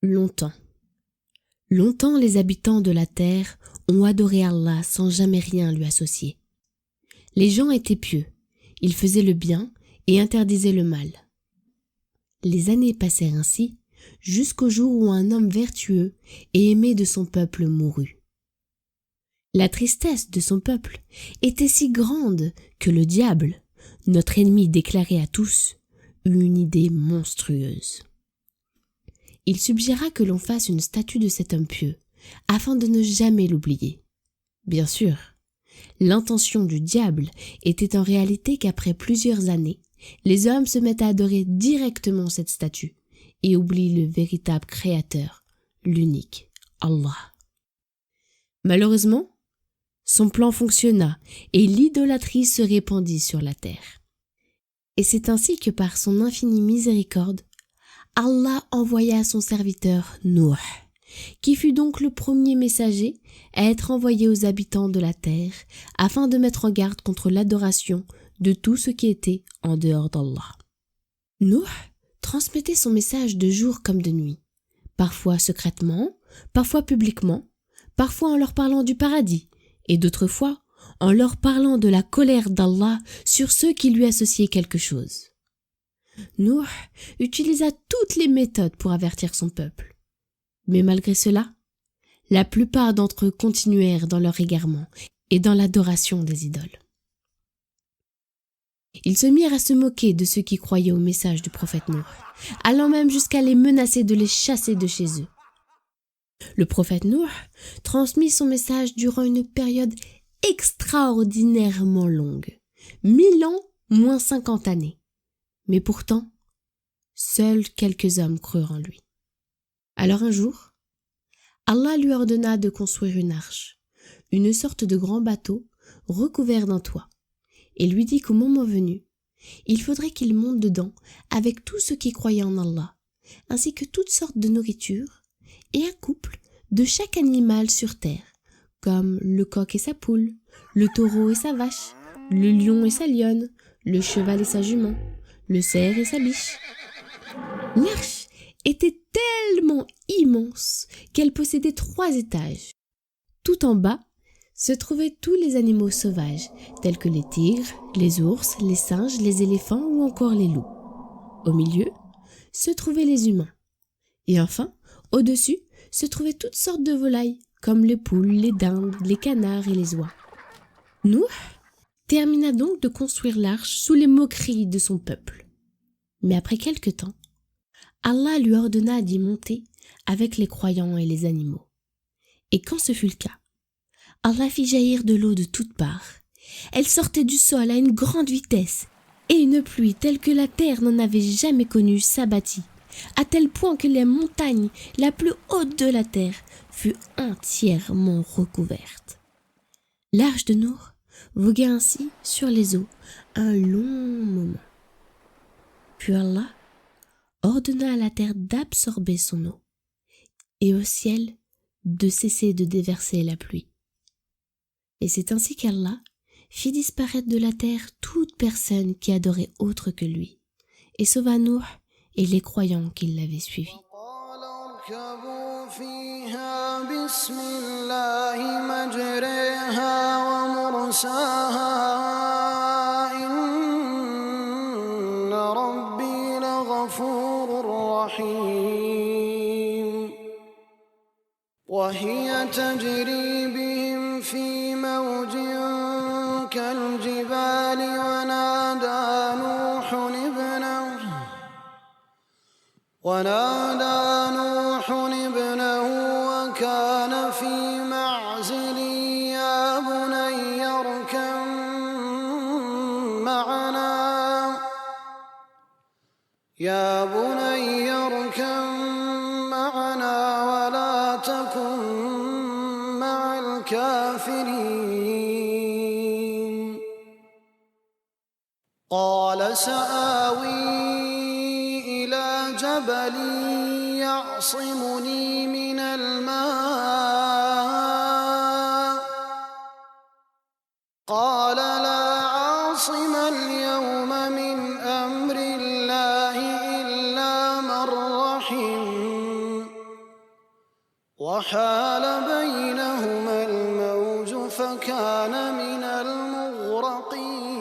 Longtemps. Longtemps les habitants de la terre ont adoré Allah sans jamais rien lui associer. Les gens étaient pieux, ils faisaient le bien et interdisaient le mal. Les années passèrent ainsi jusqu'au jour où un homme vertueux et aimé de son peuple mourut. La tristesse de son peuple était si grande que le diable, notre ennemi déclaré à tous, eut une idée monstrueuse. Il suggéra que l'on fasse une statue de cet homme pieux, afin de ne jamais l'oublier. Bien sûr, l'intention du diable était en réalité qu'après plusieurs années, les hommes se mettent à adorer directement cette statue et oublient le véritable créateur, l'unique, Allah. Malheureusement, son plan fonctionna et l'idolâtrie se répandit sur la terre. Et c'est ainsi que par son infinie miséricorde, Allah envoya son serviteur Nuh, qui fut donc le premier messager à être envoyé aux habitants de la terre afin de mettre en garde contre l'adoration de tout ce qui était en dehors d'Allah. Nuh transmettait son message de jour comme de nuit, parfois secrètement, parfois publiquement, parfois en leur parlant du paradis, et d'autres fois en leur parlant de la colère d'Allah sur ceux qui lui associaient quelque chose. Nuh utilisa toutes les méthodes pour avertir son peuple. Mais malgré cela, la plupart d'entre eux continuèrent dans leur égarement et dans l'adoration des idoles. Ils se mirent à se moquer de ceux qui croyaient au message du prophète Nuh, allant même jusqu'à les menacer de les chasser de chez eux. Le prophète Nuh transmit son message durant une période extraordinairement longue, 1000 ans moins 50 années. Mais pourtant, seuls quelques hommes crurent en lui. Alors un jour, Allah lui ordonna de construire une arche, une sorte de grand bateau recouvert d'un toit, et lui dit qu'au moment venu, il faudrait qu'il monte dedans avec tous ceux qui croyaient en Allah, ainsi que toutes sortes de nourriture, et un couple de chaque animal sur terre, comme le coq et sa poule, le taureau et sa vache, le lion et sa lionne, le cheval et sa jument, le cerf et sa biche. L'arche était tellement immense qu'elle possédait 3 étages. Tout en bas se trouvaient tous les animaux sauvages, tels que les tigres, les ours, les singes, les éléphants ou encore les loups. Au milieu se trouvaient les humains. Et enfin, au-dessus, se trouvaient toutes sortes de volailles, comme les poules, les dindes, les canards et les oies. Nuh termina donc de construire l'arche sous les moqueries de son peuple. Mais après quelque temps, Allah lui ordonna d'y monter avec les croyants et les animaux. Et quand ce fut le cas, Allah fit jaillir de l'eau de toutes parts. Elle sortait du sol à une grande vitesse, et une pluie telle que la terre n'en avait jamais connue s'abattit, à tel point que la montagne la plus haute de la terre fut entièrement recouverte. L'arche de Nuh voguait ainsi sur les eaux un long moment. Puis Allah ordonna à la terre d'absorber son eau, et au ciel de cesser de déverser la pluie. Et c'est ainsi qu'Allah fit disparaître de la terre toute personne qui adorait autre que lui, et sauva Nuh et les croyants qui l'avaient suivi. وهي تجري بهم في موج كالجبال ونادى نوح ابنه وكان في معزل يا بني اركب معنا ولا تكن مع الكافرين قال سآوي إلى جبل يعصمني من الماء قال لا عاصم اليوم من أمر الله إلا من رحم وحال بينهما الموج فكان من المغرقين